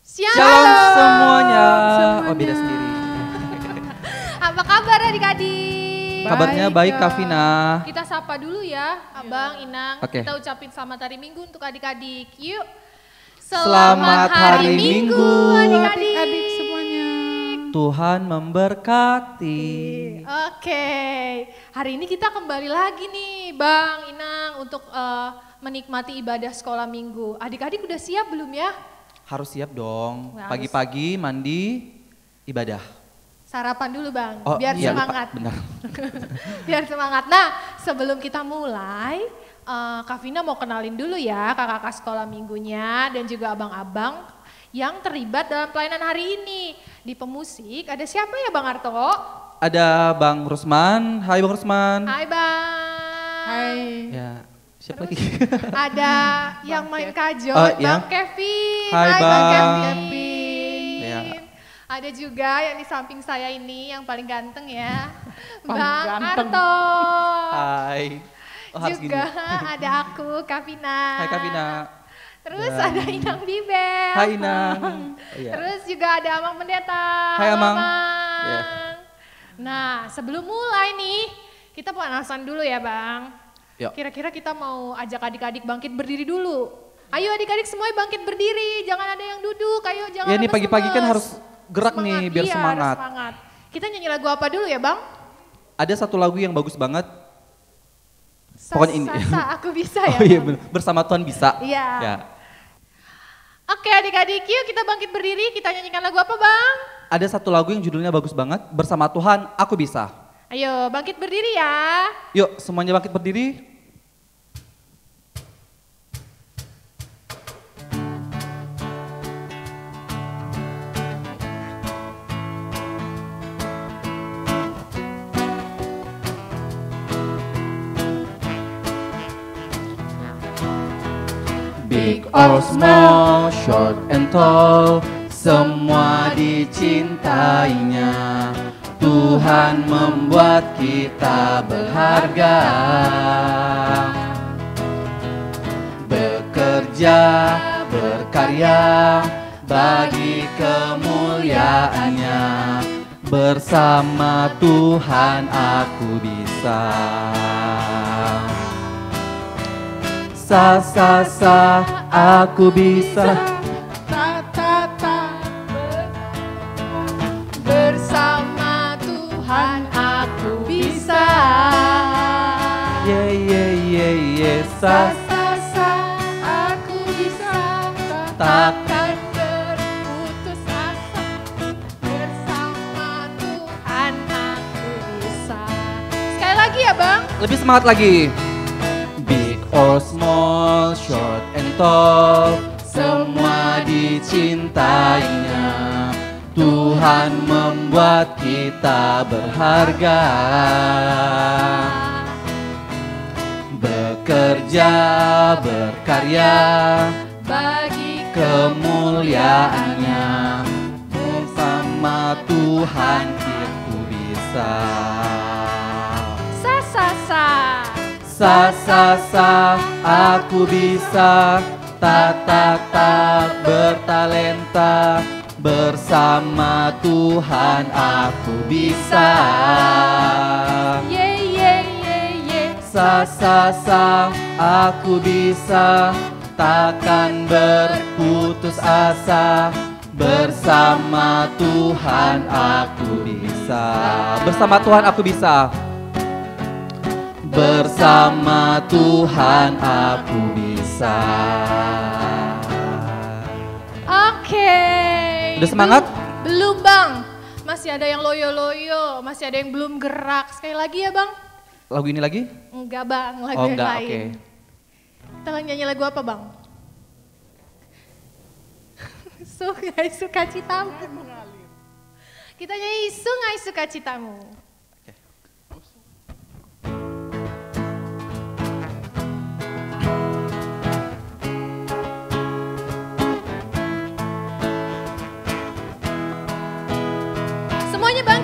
Shalom semuanya. Oh, beda sendiri. Apa kabar adik-adik? Kabarnya baik Kak Vina. Kita sapa dulu ya, Abang, Inang. Oke. Kita ucapin selamat hari Minggu untuk adik-adik. Yuk. Selamat hari Minggu. Adik-adik semuanya. Tuhan memberkati. Oke. Hari ini kita kembali lagi nih, Bang, Inang, untuk menikmati ibadah sekolah minggu. Adik-adik udah siap belum ya? Harus siap dong. Harus. Pagi-pagi mandi ibadah. Sarapan dulu Bang, Oh, biar iya, lupa. semangat. Benar. Biar semangat. Nah, sebelum kita mulai, Kak Vina mau kenalin dulu ya kakak-kakak sekolah minggunya dan juga abang-abang yang terlibat dalam pelayanan hari ini. Di pemusik ada siapa ya Bang Arto? Ada Bang Rusman. Hai Bang Rusman. Hai Bang. Hai. Ya, siapa lagi? Ada yang main kajol, Oh, Bang ya. Kevin. Hai, Bang Bang. Kevin. Ya. Ada juga yang di samping saya ini yang paling ganteng ya, Paling Bang ganteng. Arto. Hai. Oh, harus Juga gini. ada aku, Kak Vina. Hai Kak Vina. Terus Dan- ada Inang Bibel. Hai Inang. Oh, iya. Terus juga ada Amang Pendeta. Hai, Halo, Amang. Amang. Iya. Nah, sebelum mulai nih, kita pemanasan dulu ya Bang. Yuk. Kira-kira kita mau ajak adik-adik bangkit berdiri dulu. Ayo adik-adik semuanya bangkit berdiri, jangan ada yang duduk, ayo jangan Ya nih lemes-lemes. pagi-pagi kan harus gerak nih biar Iya, semangat. harus semangat. Kita nyanyi lagu apa dulu ya Bang? Ada satu lagu yang bagus banget. Pokoknya ini. Sasa, aku bisa ya Oh iya Bang? bener. Bersama Tuhan bisa. Iya. Ya. Oke adik-adik, yuk kita bangkit berdiri, kita nyanyikan lagu apa Bang? Ada satu lagu yang judulnya bagus banget. Bersama Tuhan aku bisa. Ayo bangkit berdiri ya. Yuk semuanya bangkit berdiri. Big or small, short and tall, semua dicintainya. Tuhan membuat kita berharga. Bekerja, berkarya, bagi kemuliaannya. Bersama Tuhan aku bisa. Sa, aku bisa. Bersama Tuhan aku bisa. Sa, aku bisa. Tak- Takkan berputus asa. Bersama Tuhan aku bisa. Sekali lagi ya Bang. Lebih semangat lagi. Big or small, short and tall, semua dicintainya. Tuhan membuat kita berharga. Bekerja, berkarya, Bagi kemuliaannya. Bersama Tuhan aku bisa. Sa, aku bisa. Tak bertalenta. Bersama Tuhan aku bisa. Sa, aku bisa. Takkan berputus asa. Bersama Tuhan aku bisa. Bersama Tuhan aku bisa. Bersama Tuhan aku bisa. Oke. Udah semangat? Belum Bang. Masih ada yang loyo-loyo, masih ada yang belum gerak. Sekali lagi ya Bang. Lagu ini lagi? Enggak Bang, lagu Oh yang enggak, lain. oke. Kita nyanyi lagu apa Bang? Sungai Sukacitamu. Kita nyanyi Sungai Sukacitamu.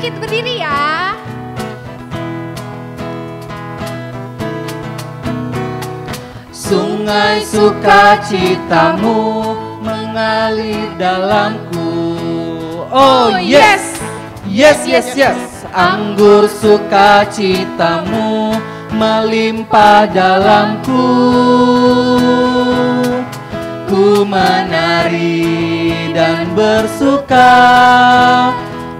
bangkit berdiri ya. Sungai sukacitamu mengalir dalamku. Oh yes, yes, yes, yes. Anggur sukacitamu melimpah dalamku. Ku menari dan bersuka,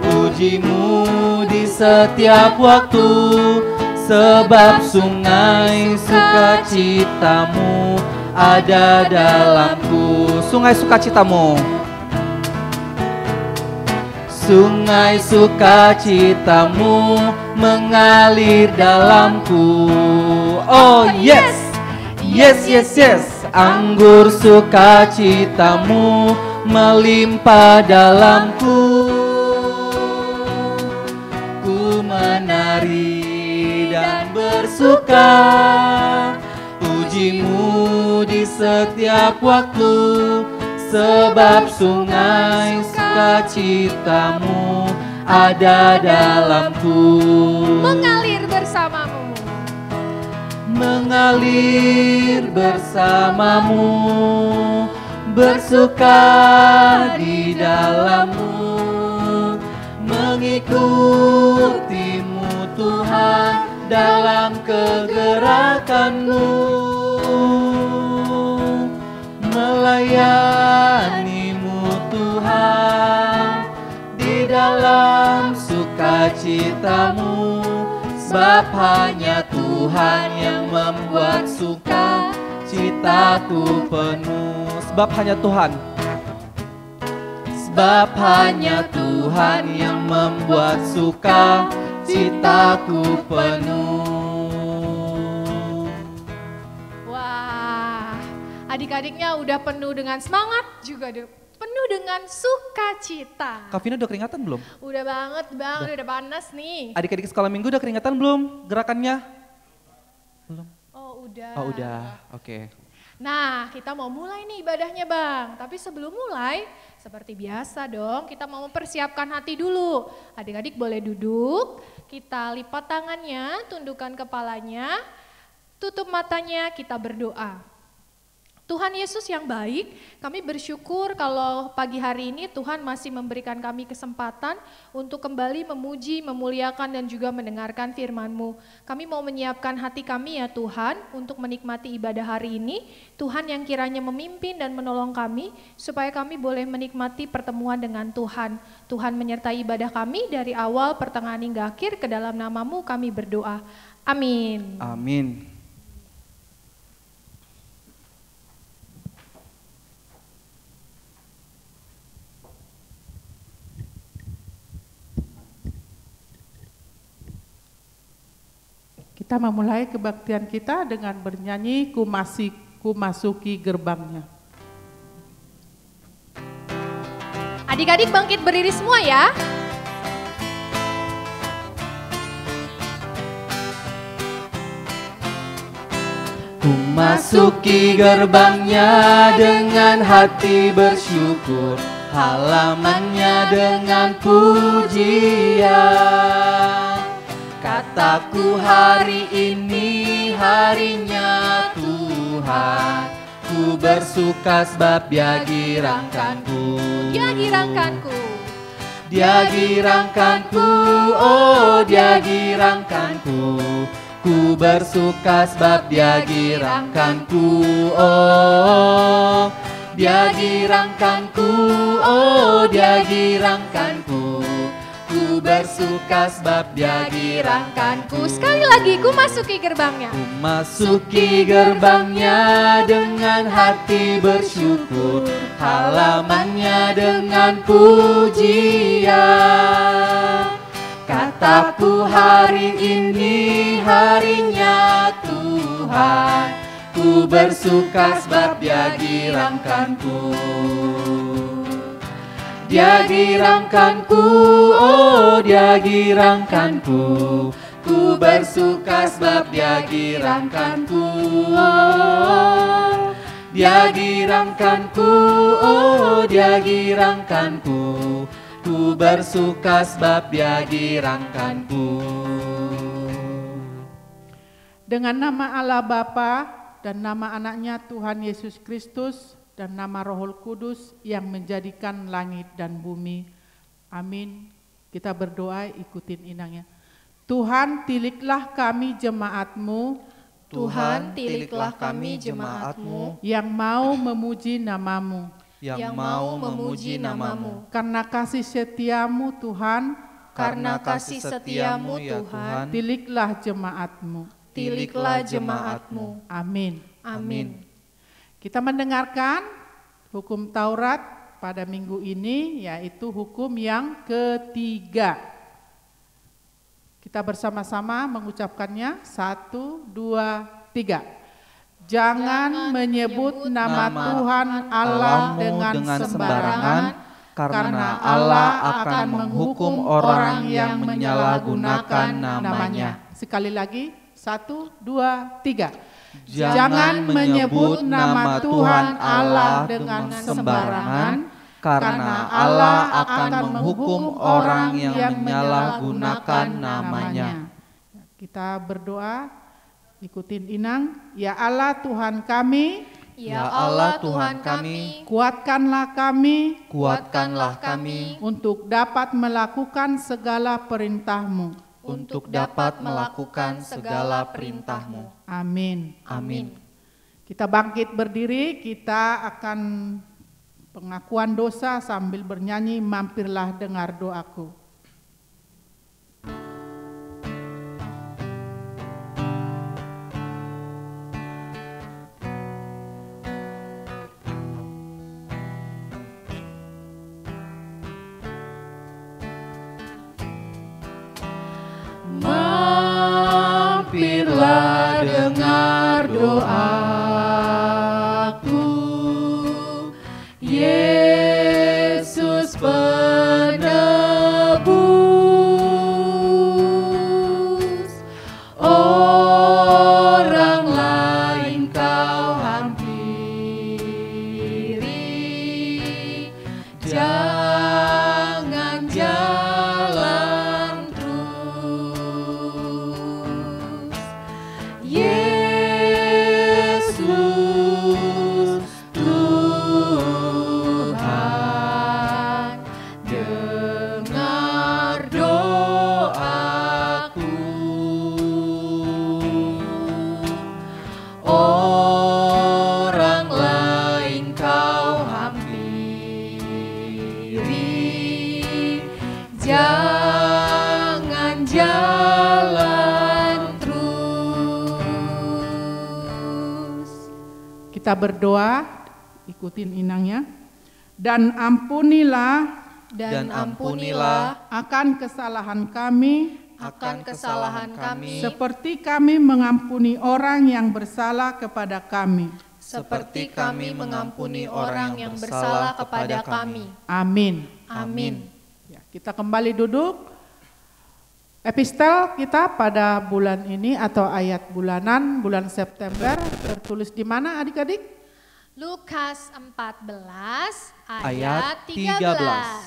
pujimu di setiap waktu. Sebab sungai sukacitamu ada dalamku. Sungai sukacitamu. Sungai sukacitamu mengalir dalamku. Oh yes, yes, yes, yes. Anggur sukacitamu melimpah dalamku. Ku menari dan bersuka, pujimu di setiap waktu. Sebab sungai sukacitamu ada dalamku. Mengalir bersamamu. Mengalir bersamamu, bersuka di dalammu, mengikutimu Tuhan dalam kegerakanmu, melayanimu Tuhan di dalam sukacitamu. Sebab hanya Tuhan yang membuat sukacitaku penuh. Sebab hanya Tuhan. Sebab hanya Tuhan yang membuat sukacitaku penuh. Wah, adik-adiknya udah penuh dengan semangat juga penuh dengan sukacita. Kak Vina udah keringatan belum? Udah banget bang, udah panas nih. Adik-adik sekolah minggu udah keringatan belum gerakannya? Belum? Oh udah. Oh udah, oke. Nah kita mau mulai nih ibadahnya bang. Tapi sebelum mulai, seperti biasa dong kita mau mempersiapkan hati dulu. Adik-adik boleh duduk, kita lipat tangannya, tundukkan kepalanya, tutup matanya, kita berdoa. Tuhan Yesus yang baik, kami bersyukur kalau pagi hari ini Tuhan masih memberikan kami kesempatan untuk kembali memuji, memuliakan dan juga mendengarkan firman-Mu. Kami mau menyiapkan hati kami ya Tuhan untuk menikmati ibadah hari ini. Tuhan yang kiranya memimpin dan menolong kami supaya kami boleh menikmati pertemuan dengan Tuhan. Tuhan menyertai ibadah kami dari awal, pertengahan hingga akhir, ke dalam nama-Mu kami berdoa. Amin. Amin. Kita memulai kebaktian kita dengan bernyanyi ku masuki gerbangnya. Adik-adik bangkit berdiri semua ya. Ku masuki gerbangnya dengan hati bersyukur, halamannya dengan pujian. Kataku hari ini harinya Tuhan, ku bersuka sebab Dia girangkanku. Dia girangkanku. Dia girangkanku, oh Dia girangkanku. Ku bersuka sebab Dia girangkanku, oh Dia girangkanku, oh Dia girangkanku. Ku bersuka sebab Dia girangkanku. Sekali lagi, ku masuki gerbangnya. Ku masuki gerbangnya dengan hati bersyukur, halamannya dengan pujian. Kataku hari ini harinya Tuhan, ku bersuka sebab Dia girangkanku. Dia girangkanku, oh Dia girangkanku. Ku bersuka sebab Dia girangkanku, oh Dia girangkanku, oh Dia girangkanku. Ku Ku bersuka sebab Dia dirangkanku. Dengan nama Allah Bapa dan nama anaknya Tuhan Yesus Kristus dan nama Roh Kudus yang menjadikan langit dan bumi. Amin. Kita berdoa, ikutin inangnya. Tuhan, tiliklah kami jemaat-Mu. Tuhan, tiliklah kami jemaat-Mu yang mau memuji nama-Mu. Yang mau memuji nama-Mu. Karena kasih setiamu Tuhan, karena kasih setiamu Tuhan, tiliklah jemaat-Mu. tiliklah jemaat-Mu. Amin. Amin. Kita mendengarkan hukum Taurat pada minggu ini, yaitu hukum yang ketiga. Kita bersama-sama mengucapkannya, 1, 2, 3. Jangan menyebut nama Tuhan Allah dengan sembarangan, karena Allah akan menghukum orang yang menyalahgunakan namanya. Sekali lagi, 1, 2, 3. Jangan menyebut nama Tuhan Allah dengan sembarangan, karena Allah akan menghukum orang yang menyalahgunakan namanya. Kita berdoa. Ikutin inang, ya Allah Tuhan kami, Ya Allah Tuhan kami, kuatkanlah kami, kuatkanlah kami untuk dapat melakukan segala perintah-Mu. Untuk dapat melakukan segala perintah-Mu. Amin. Amin. Kita bangkit berdiri, kita akan pengakuan dosa sambil bernyanyi, mampirlah dengar doaku. Mampirlah dengar doaku, Yesus penebus. Orang lain kau hampiri, jangan jalan terus. Yesus Tuhan, dengar doaku. Orang lain kau hampiri, jangan jalan terus. Kita berdoa, ikutin inangnya. Dan ampunilah Dan ampunilah akan kesalahan kami, akan kesalahan kami, seperti kami mengampuni orang yang bersalah kepada kami. seperti kami mengampuni orang yang bersalah kepada kami. Amin. Amin. Ya, kita kembali duduk. Epistel kita pada bulan ini atau ayat bulanan, bulan September, tertulis di mana adik-adik? Lukas 14 Ayat ayat 13.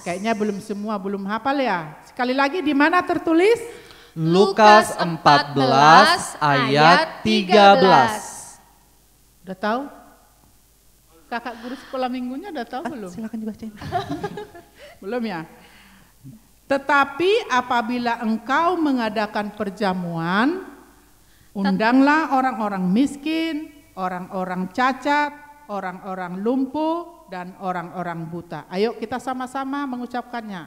13. Kayaknya belum semua, belum hafal ya. Sekali lagi di mana tertulis? Lukas 14 ayat 13. Udah tahu? Kakak guru sekolah minggunya udah tahu belum? Silakan dibacain. Belum ya? Tetapi apabila engkau mengadakan perjamuan, undanglah orang-orang miskin, orang-orang cacat, orang-orang lumpuh, dan orang-orang buta. Ayo kita sama-sama mengucapkannya.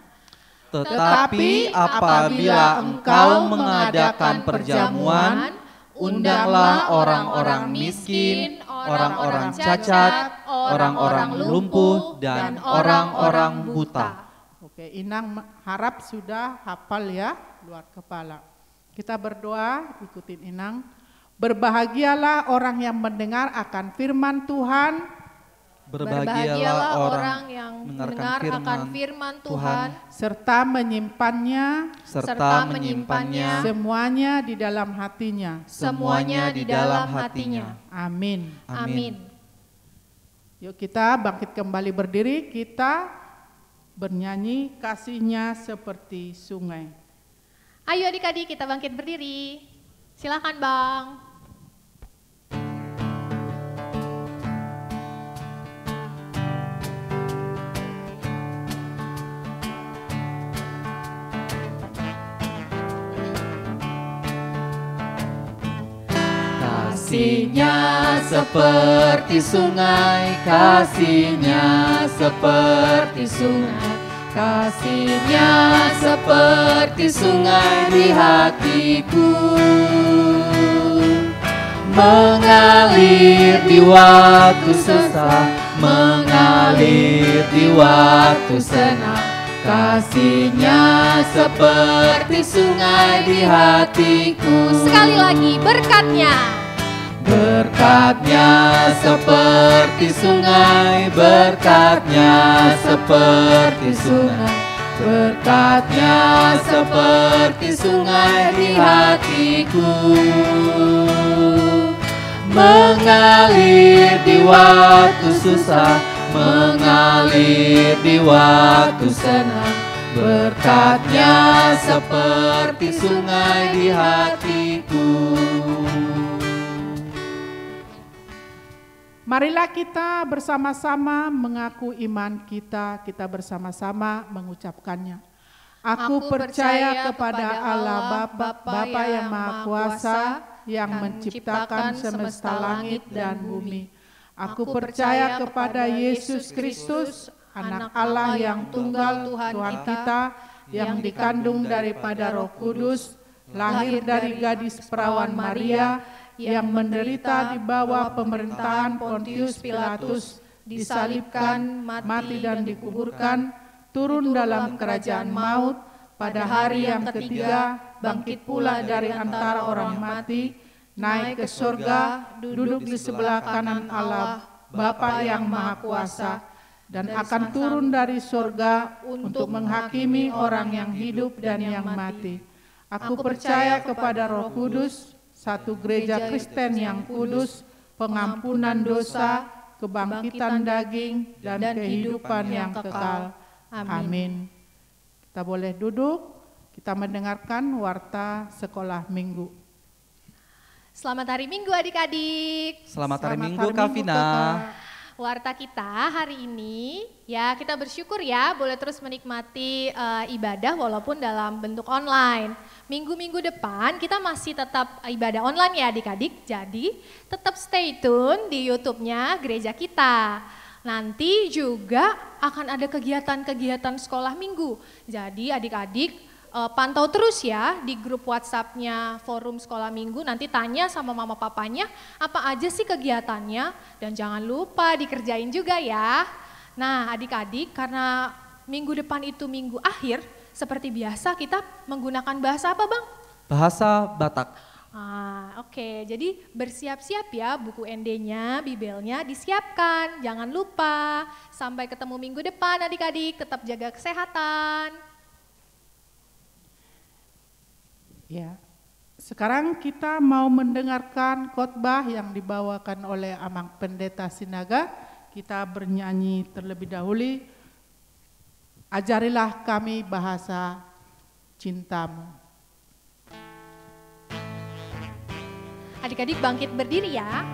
Tetapi apabila engkau mengadakan perjamuan, undanglah orang-orang miskin, orang-orang cacat, orang-orang lumpuh, dan orang-orang buta. Oke, Inang harap sudah hafal ya, luar kepala. Kita berdoa, ikutin Inang. Berbahagialah orang yang mendengar akan firman Tuhan. Berbahagialah orang yang mendengar akan firman Tuhan, serta menyimpannya, semuanya di dalam hatinya. semuanya di dalam hatinya. Amin. Amin. Yuk kita bangkit kembali berdiri, kita bernyanyi kasih-Nya seperti sungai. Ayo adik-adik kita bangkit berdiri. Silakan Bang. Kasih-Nya seperti sungai, kasih-Nya seperti sungai, kasih-Nya seperti sungai di hatiku, mengalir di waktu susah, mengalir di waktu senang. Kasih-Nya seperti sungai di hatiku. Sekali lagi berkatnya. Berkat-Nya seperti sungai, berkat-Nya seperti sungai, berkat-Nya seperti sungai di hatiku, mengalir di waktu susah, mengalir di waktu senang. Berkat-Nya seperti sungai di hatiku. Marilah kita bersama-sama mengaku iman kita, kita bersama-sama mengucapkannya. Aku percaya kepada Allah Bapa yang Maha Kuasa, yang menciptakan semesta langit dan bumi. Aku percaya kepada Yesus Kristus, Anak Allah yang tunggal Tuhan kita, yang dikandung daripada Roh Kudus, lahir dari gadis perawan Maria, yang menderita di bawah pemerintahan Pontius Pilatus, disalibkan, mati dan dikuburkan, turun dalam kerajaan maut, pada hari yang ketiga bangkit pula dari antara orang mati, naik ke surga, duduk di sebelah kanan Allah Bapa yang Maha Kuasa, dan akan turun dari surga untuk menghakimi orang yang hidup dan yang mati. Aku percaya kepada Roh Kudus, satu gereja Kristen yang kudus, pengampunan dosa, kebangkitan daging, dan kehidupan yang kekal. Amin. Kita boleh duduk, kita mendengarkan warta sekolah minggu. Selamat hari Minggu adik-adik. Selamat hari Minggu Kak Vina. Warta kita hari ini, ya kita bersyukur ya boleh terus menikmati ibadah walaupun dalam bentuk online. Minggu-minggu depan kita masih tetap ibadah online ya adik-adik, jadi tetap stay tune di YouTube-nya gereja kita. Nanti juga akan ada kegiatan-kegiatan sekolah minggu, jadi adik-adik pantau terus ya di grup WhatsApp-nya Forum Sekolah Minggu, nanti tanya sama mama papanya apa aja sih kegiatannya, dan jangan lupa dikerjain juga ya. Nah adik-adik, karena minggu depan itu minggu akhir, seperti biasa kita menggunakan bahasa apa Bang? Bahasa Batak. Oke. Jadi bersiap-siap ya, buku ND-nya, Bibelnya disiapkan, jangan lupa. Sampai ketemu minggu depan adik-adik, tetap jaga kesehatan. Ya, sekarang kita mau mendengarkan khotbah yang dibawakan oleh Amang Pendeta Sinaga. Kita bernyanyi terlebih dahulu, ajarilah kami bahasa cintamu. Adik-adik bangkit berdiri ya.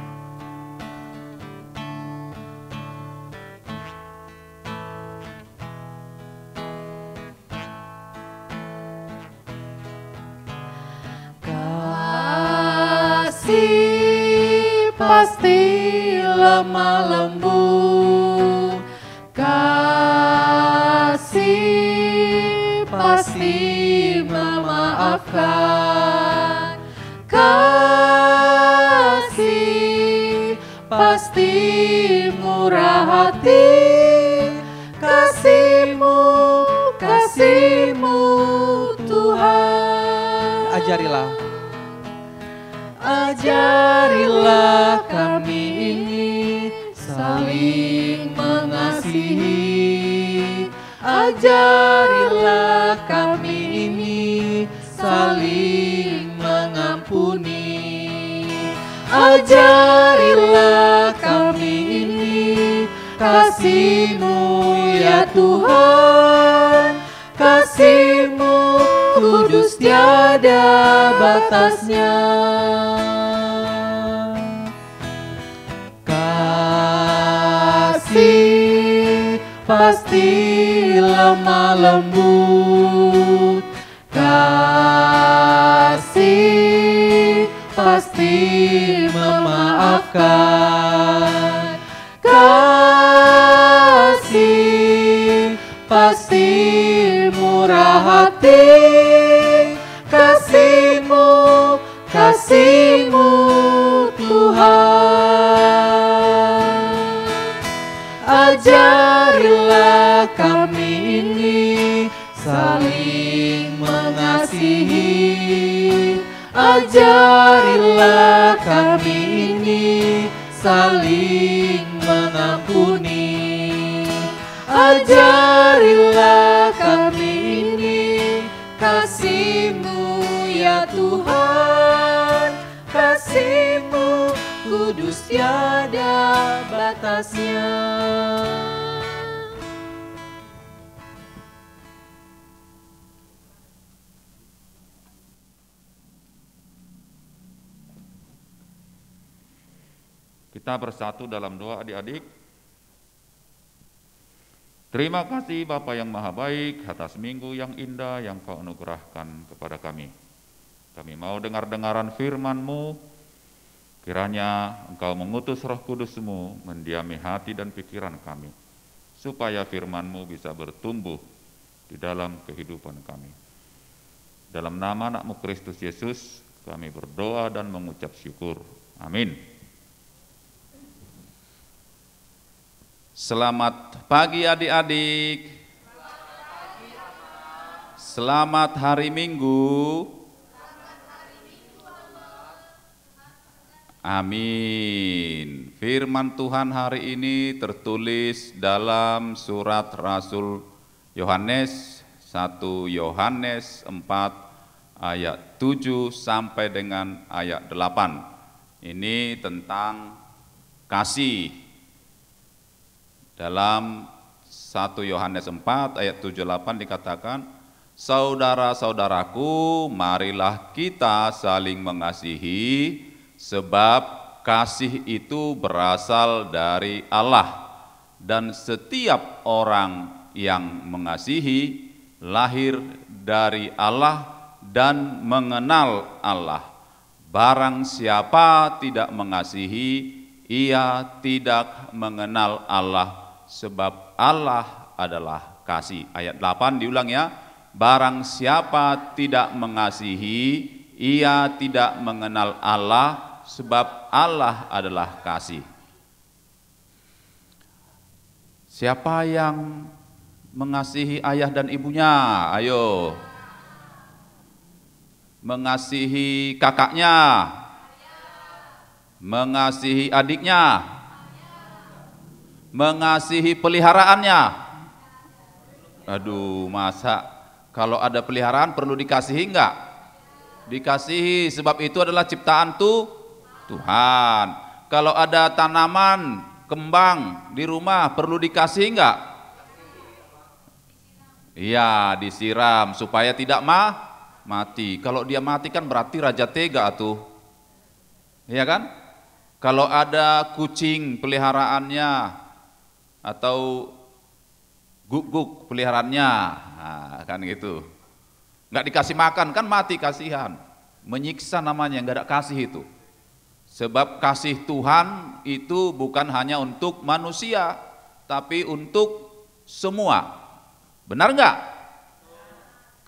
Pasti lemah lembut, kasih pasti memaafkan, kasih pasti murah hati, kasih-Mu Tuhan. Ajarilah kami ini saling mengasihi. Ajarilah kami ini saling mengampuni. Ajarilah kami ini kasih-Mu ya Tuhan. tiada batasnya. Kasih pasti lemah lembut, kasih pasti memaafkan, kasih pasti murah hati. Kasih-Mu, kasih-Mu Tuhan. Ajarilah kami ini saling mengasihi. Ajarilah kami ini saling mengampuni. Ajarilah kami ini kasih-Mu ya Tuhan, kasih-Mu kudus tiada batasnya. Kita bersatu dalam doa adik-adik. Terima kasih Bapa yang Maha Baik atas minggu yang indah yang Kau anugerahkan kepada kami. Kami mau dengar-dengaran firman-Mu, kiranya Engkau mengutus Roh Kudus-Mu mendiami hati dan pikiran kami, supaya firman-Mu bisa bertumbuh di dalam kehidupan kami. Dalam nama anak-Mu Kristus Yesus, kami berdoa dan mengucap syukur. Amin. Selamat pagi adik-adik. Selamat hari Minggu. Amin. Firman Tuhan hari ini tertulis dalam surat Rasul Yohanes, 1 Yohanes 4 ayat 7 sampai dengan ayat 8. Ini tentang kasih. Dalam 1 Yohanes 4 ayat 7-8 dikatakan, saudara-saudaraku, marilah kita saling mengasihi, sebab kasih itu berasal dari Allah, dan setiap orang yang mengasihi lahir dari Allah dan mengenal Allah. Barang siapa tidak mengasihi, ia tidak mengenal Allah, sebab Allah adalah kasih. Ayat 8 diulang ya. Barang siapa tidak mengasihi, ia tidak mengenal Allah, sebab Allah adalah kasih. Siapa yang mengasihi ayah dan ibunya? Ayo. Mengasihi kakaknya? Mengasihi adiknya? Mengasihi peliharaannya? Aduh, masa kalau ada peliharaan perlu dikasihi enggak? Dikasihi, sebab itu adalah ciptaan Tuhan. Kalau ada tanaman, kembang di rumah perlu dikasihi enggak? Iya, disiram supaya tidak mati. Kalau dia mati kan berarti raja tega tuh. Iya kan? Kalau ada kucing peliharaannya atau guguk peliharaannya, nah, kan gitu. Nggak dikasih makan kan mati, kasihan. Menyiksa namanya, nggak ada kasih itu. Sebab kasih Tuhan itu bukan hanya untuk manusia, tapi untuk semua. Benar nggak?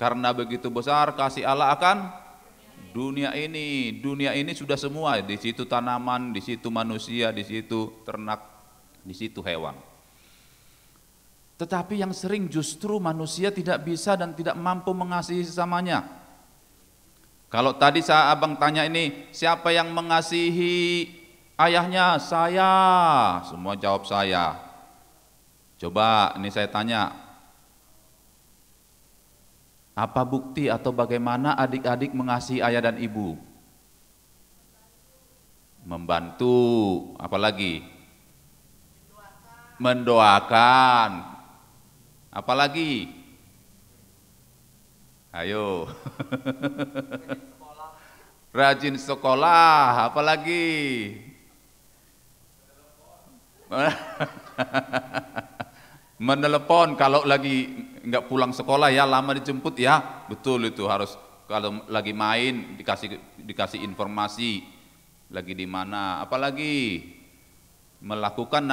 Karena begitu besar kasih Allah akan dunia ini. Dunia ini sudah semua, di situ tanaman, di situ manusia, di situ ternak, di situ hewan. Tetapi yang sering justru manusia tidak bisa dan tidak mampu mengasihi sesamanya. Kalau tadi abang tanya ini, siapa yang mengasihi ayahnya? Saya. Semua jawab saya. Coba ini saya tanya, apa bukti atau bagaimana adik-adik mengasihi ayah dan ibu? Membantu, apalagi? Mendoakan. Apalagi? Ayo. Rajin sekolah, apalagi? Menelepon kalau lagi nggak pulang sekolah ya, lama dijemput ya, betul itu harus. Kalau lagi main dikasih informasi lagi di mana, apalagi melakukan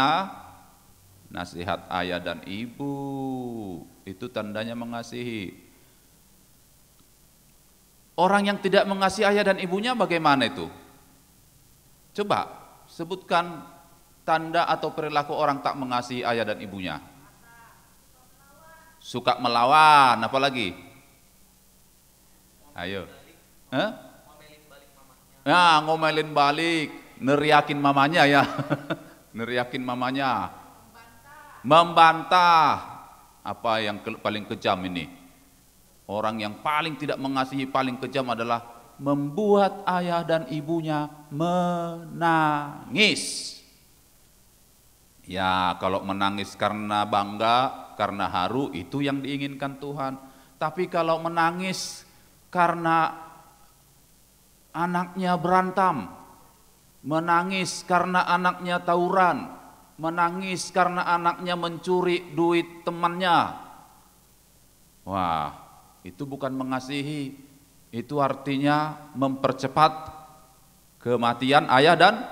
nasihat ayah dan ibu, itu tandanya mengasihi. Orang yang tidak mengasihi ayah dan ibunya bagaimana itu? Coba sebutkan tanda atau perilaku orang tak mengasihi ayah dan ibunya. Suka melawan, apalagi? Ayo. Nah, ngomelin balik, neriakin mamanya ya. Neriakin mamanya. Membantah. Apa yang paling kejam ini? Orang yang paling tidak mengasihi, paling kejam adalah membuat ayah dan ibunya menangis. Ya, kalau menangis karena bangga, karena haru, itu yang diinginkan Tuhan. Tapi kalau menangis karena anaknya berantem, menangis karena anaknya tawuran, menangis karena anaknya mencuri duit temannya, wah, itu bukan mengasihi, itu artinya mempercepat kematian ayah dan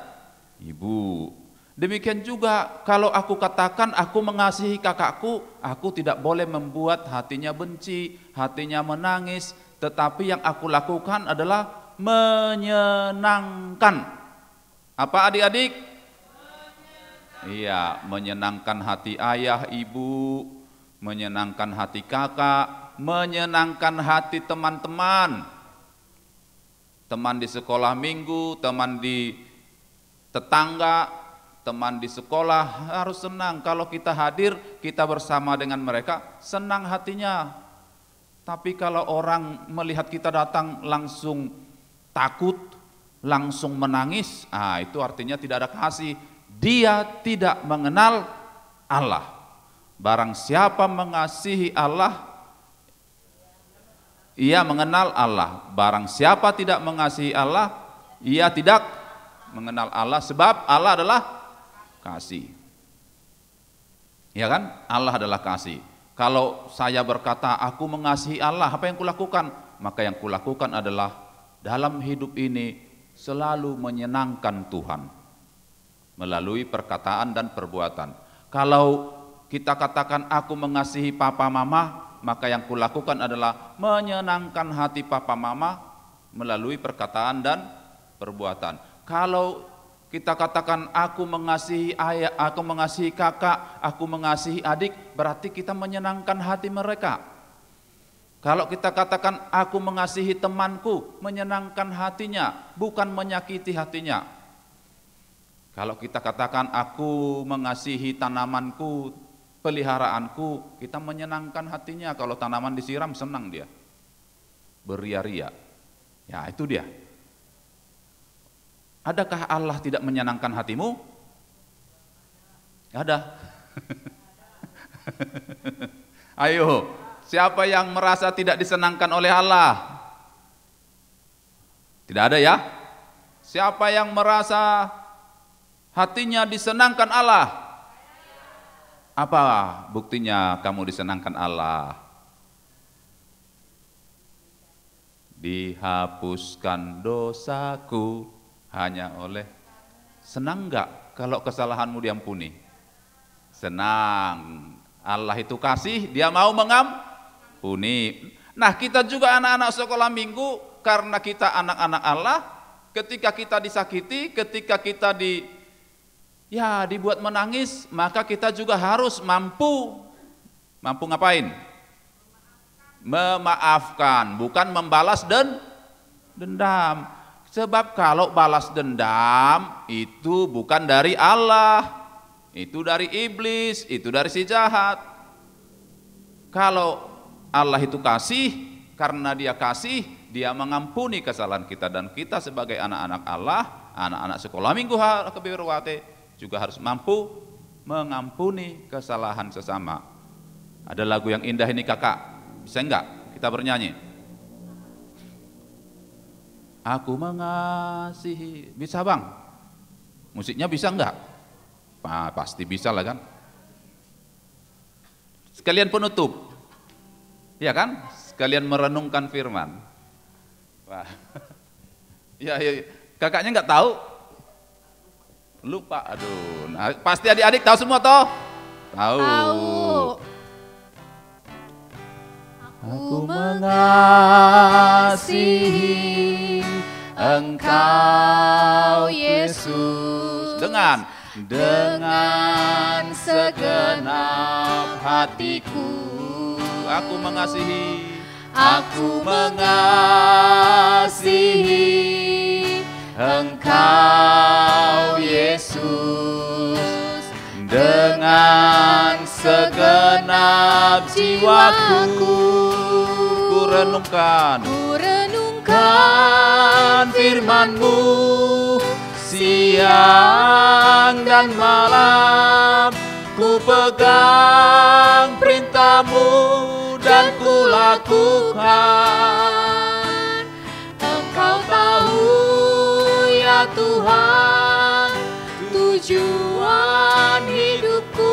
ibu. Demikian juga kalau aku katakan aku mengasihi kakakku, aku tidak boleh membuat hatinya benci, hatinya menangis, tetapi yang aku lakukan adalah menyenangkan. Apa adik-adik? Iya, menyenangkan hati ayah, ibu, menyenangkan hati kakak, menyenangkan hati teman-teman, teman di sekolah minggu, teman di tetangga, teman di sekolah harus senang. Kalau kita hadir, kita bersama dengan mereka, senang hatinya. Tapi kalau orang melihat kita datang langsung takut, langsung menangis, itu artinya tidak ada kasih. Dia tidak mengenal Allah. Barang siapa mengasihi Allah, ia mengenal Allah. Barang siapa tidak mengasihi Allah, ia tidak mengenal Allah, sebab Allah adalah kasih. Ya kan? Allah adalah kasih. Kalau saya berkata aku mengasihi Allah, apa yang kulakukan? Maka yang kulakukan adalah dalam hidup ini selalu menyenangkan Tuhan melalui perkataan dan perbuatan. Kalau kita katakan aku mengasihi papa mama, maka yang kulakukan adalah menyenangkan hati papa mama melalui perkataan dan perbuatan. Kalau kita katakan aku mengasihi ayah, aku mengasihi kakak, aku mengasihi adik, berarti kita menyenangkan hati mereka. Kalau kita katakan aku mengasihi temanku, menyenangkan hatinya, bukan menyakiti hatinya. Kalau kita katakan aku mengasihi tanamanku, peliharaanku, kita menyenangkan hatinya. Kalau tanaman disiram senang dia, beria-ria. Ya itu dia. Adakah Allah tidak menyenangkan hatimu? Ada. Ayo, siapa yang merasa tidak disenangkan oleh Allah? Tidak ada ya? Siapa yang merasa hatinya disenangkan Allah? Apa buktinya kamu disenangkan Allah? Dihapuskan dosaku hanya oleh, senang enggak kalau kesalahanmu diampuni? Senang. Allah itu kasih, dia mau mengampuni. Nah, kita juga anak-anak sekolah minggu, karena kita anak-anak Allah, ketika kita disakiti, ketika kita dibuat menangis, maka kita juga harus mampu ngapain? Memaafkan, bukan membalas dendam. Sebab kalau balas dendam itu bukan dari Allah, itu dari iblis, itu dari si jahat. Kalau Allah itu kasih, karena dia kasih, dia mengampuni kesalahan kita. Dan kita sebagai anak-anak Allah, anak-anak sekolah minggu Kebiruwate, juga harus mampu mengampuni kesalahan sesama. Ada lagu yang indah ini kakak, bisa enggak kita bernyanyi? Aku mengasihi. Bisa bang? Musiknya bisa enggak? Pasti bisa lah kan? Sekalian penutup. Ya kan? Sekalian merenungkan firman. Wah. Ya, kakaknya enggak tahu? Lupa, aduh. Nah, pasti adik-adik tahu semua toh? Tahu. Aku mengasihi Engkau Yesus Dengan segenap hatiku. aku mengasihi. Aku mengasihi Engkau Yesus dengan segenap jiwaku. Ku renungkan firman-Mu siang dan malam. Ku pegang perintah-Mu dan ku lakukan. Engkau tahu ya Tuhan, tujuan hidupku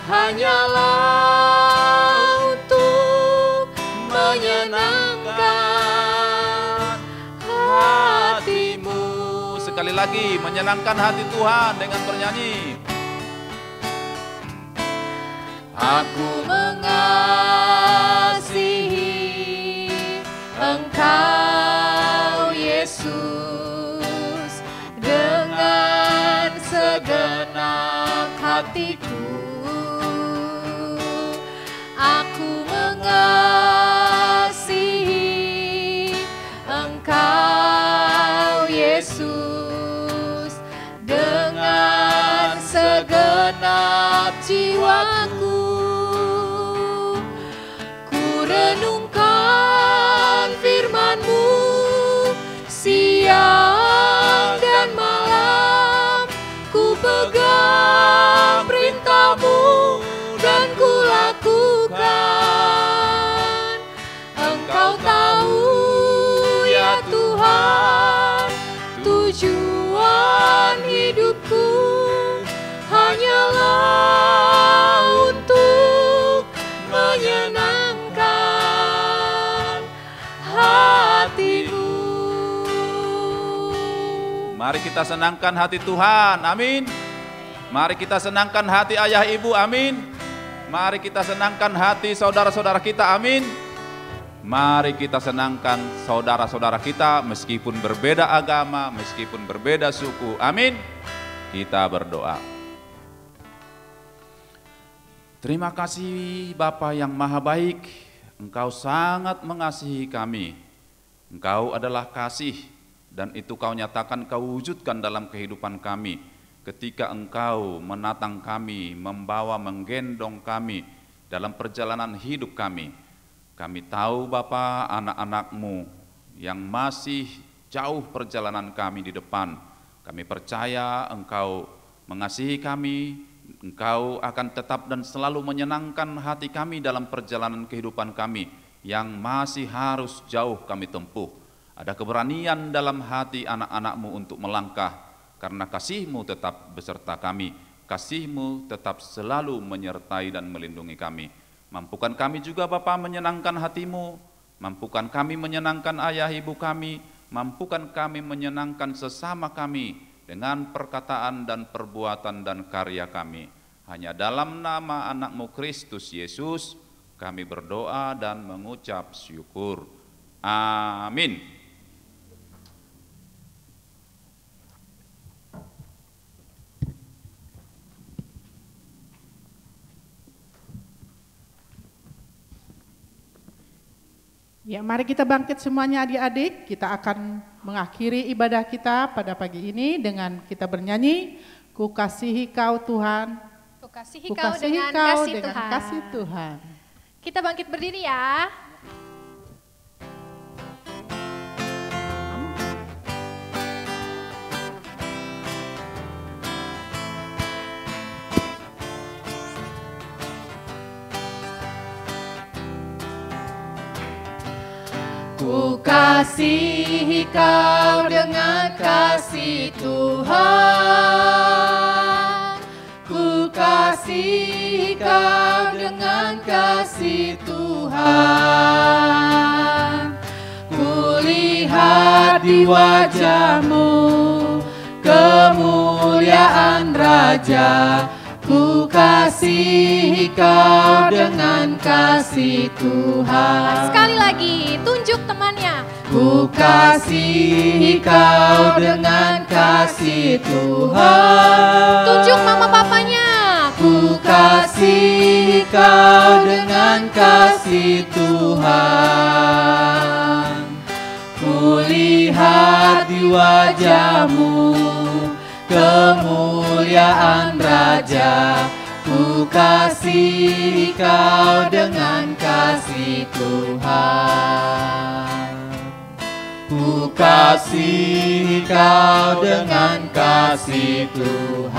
hanyalah untuk menyenangkan hati-Mu. sekali lagi menyenangkan hati Tuhan dengan bernyanyi. Aku mengasihi Engkau Yesus dengan segenap hatiku. Aku mengasihi Engkau Yesus dengan segenap jiwaku. Renungkan firman-Mu siang dan malam. Ku pegang perintah-Mu dan ku lakukan. Engkau tahu ya Tuhan, tujuan hidupku hanyalah untuk menyenangkan hati-Mu. Mari kita senangkan hati Tuhan, amin. Mari kita senangkan hati ayah ibu, amin. Mari kita senangkan hati saudara-saudara kita, amin. Mari kita senangkan saudara-saudara kita meskipun berbeda agama, meskipun berbeda suku, amin. Kita berdoa. Terima kasih Bapa yang Maha Baik, Engkau sangat mengasihi kami. Engkau adalah kasih dan itu Kau nyatakan, Kau wujudkan dalam kehidupan kami. Ketika Engkau menatang kami, membawa, menggendong kami dalam perjalanan hidup kami. Kami tahu Bapa, anak-anak-Mu yang masih jauh perjalanan kami di depan. Kami percaya Engkau mengasihi kami, Engkau akan tetap dan selalu menyenangkan hati kami dalam perjalanan kehidupan kami yang masih harus jauh kami tempuh. Ada keberanian dalam hati anak-anak-Mu untuk melangkah, karena kasih-Mu tetap beserta kami, kasih-Mu tetap selalu menyertai dan melindungi kami. Mampukan kami juga Bapa menyenangkan hati-Mu, mampukan kami menyenangkan ayah ibu kami, mampukan kami menyenangkan sesama kami, dengan perkataan dan perbuatan dan karya kami. Hanya dalam nama anak-Mu Kristus Yesus kami berdoa dan mengucap syukur. Amin. Ya, mari kita bangkit semuanya adik-adik. Kita akan mengakhiri ibadah kita pada pagi ini dengan kita bernyanyi, Ku kasihi Kau Tuhan, Ku kasihi Kau dengan kasih Tuhan. kasih Tuhan. Kita bangkit berdiri ya. Ku kasihi kau dengan kasih Tuhan. Ku kasihi kau dengan kasih Tuhan. Ku lihat di wajahmu kemuliaan Raja. Ku kasihi kau dengan kasih Tuhan. Sekali lagi, tunjuk temannya. Ku kasihi kau dengan kasih Tuhan. Tunjuk mama papanya. Ku kasihi kau dengan kasih Tuhan. Ku lihat di wajahmu kemuliaan Raja. Ku kasihi kau dengan kasih Tuhan. Ku kasihi kau dengan kasih Tuhan.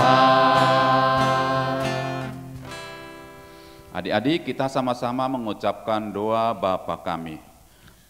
Adik-adik, kita sama-sama mengucapkan doa Bapa kami.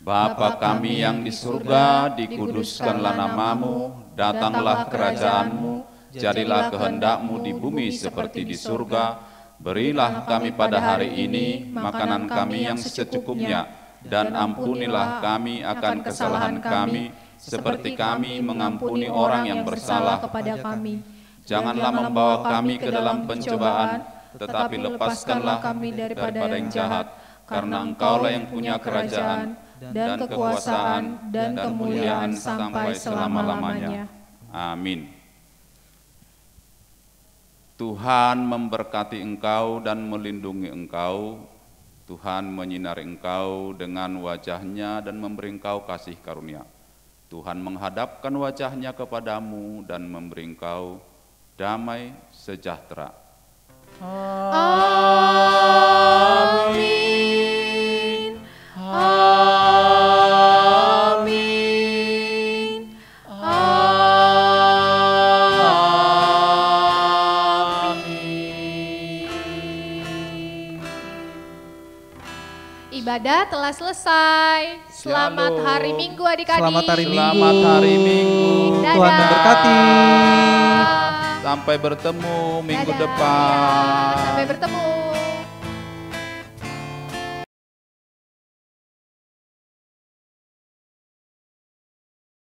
Bapa kami yang di surga, dikuduskanlah namamu, datanglah kerajaanmu, jadilah kehendak-Mu di bumi seperti di surga. Berilah kami pada hari ini makanan kami yang secukupnya, dan ampunilah kami akan kesalahan kami, seperti kami mengampuni orang yang bersalah kepada kami. Janganlah membawa kami ke dalam pencobaan, tetapi lepaskanlah kami daripada yang jahat, karena Engkaulah yang punya kerajaan, dan kekuasaan, dan kemuliaan sampai selama-lamanya. Amin. Tuhan memberkati engkau dan melindungi engkau. Tuhan menyinari engkau dengan wajah-Nya dan memberi engkau kasih karunia. Tuhan menghadapkan wajah-Nya kepadamu dan memberi engkau damai sejahtera. Amin. Amin. Amin. Ibadah telah selesai. Selamat Shalom. hari Minggu adik-adik. Selamat hari Minggu. Selamat hari Minggu. Dadah. Tuhan memberkati. Sampai bertemu minggu Dadah. depan. Sampai bertemu.